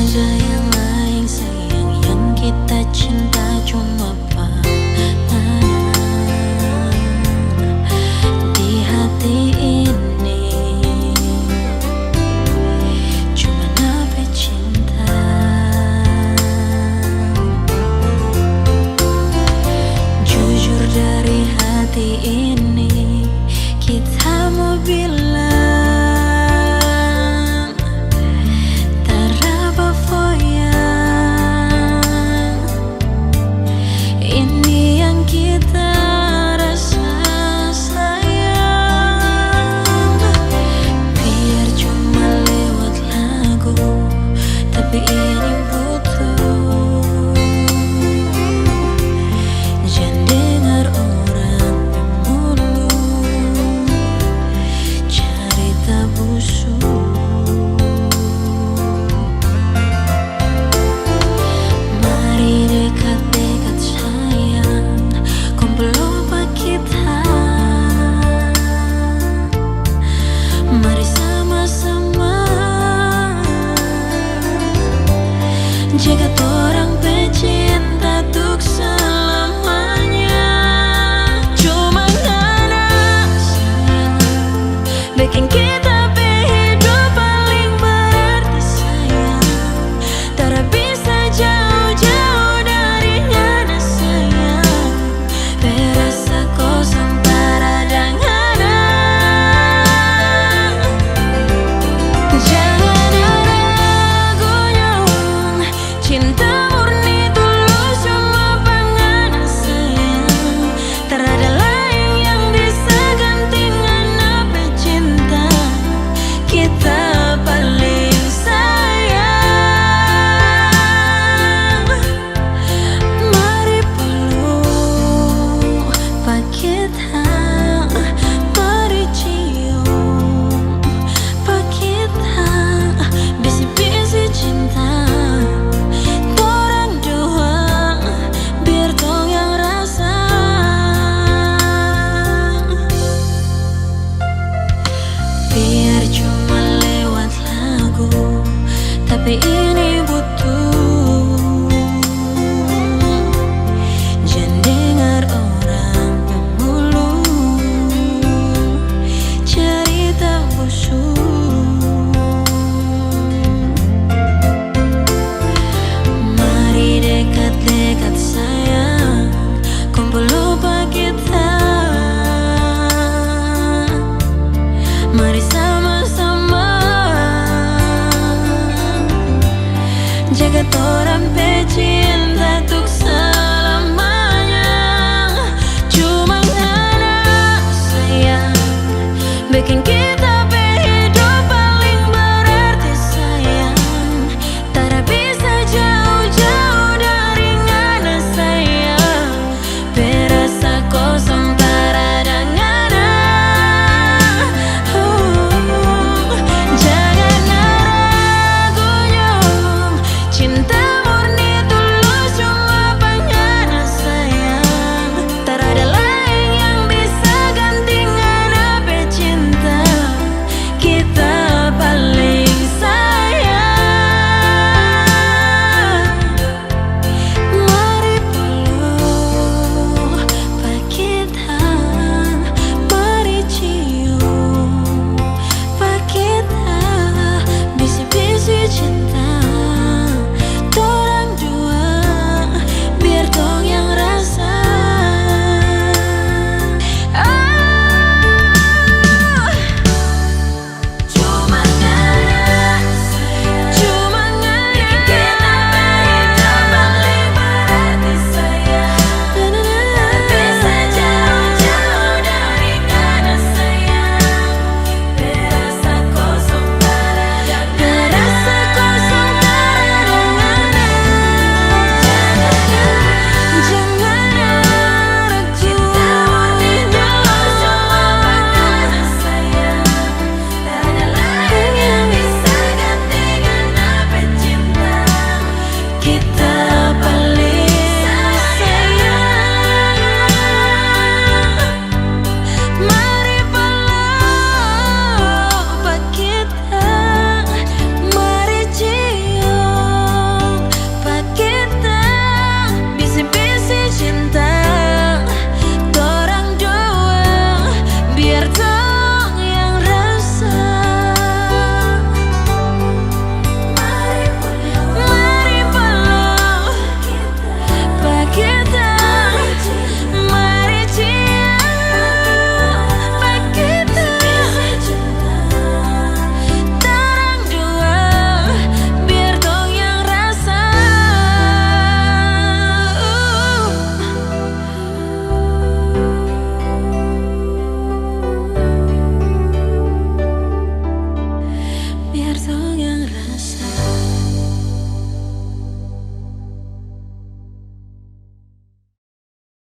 ada yang lain sayang, yang kita cinta cuma pandangan di hati ini. Cuma nape cinta, jujur dari hati ini kita mau bilang tapi ini butuh. Jangan dengar orang mulu cerita busuk. Mari dekat-dekat sayang, kumpul lupa kita. Mari sama-sama jaga orang pecinta untuk selamanya. Cuma karena sayang bikin kita hidup paling berarti sayang. Tak bisa jauh-jauh dari ngana sayang. Berasa kosong tak ada ngana. Jangan ada ragunya, cinta murni tulus cuma panganan sayang. Tak ada lain yang bisa gantikan apa cinta kita paling sayang. Mari peluk pak kita, mari cium pak kita, bisi-bisi cinta. Biar cuma lewat lagu, tapi ini butuh. Jangan dengar orang pemulu cerita busuk. Mari dekat-dekat sayang, kumpul lupa kita. Mari sama-sama jaga orang pecinta untuk selamanya. Cuma karena sayang bikin kita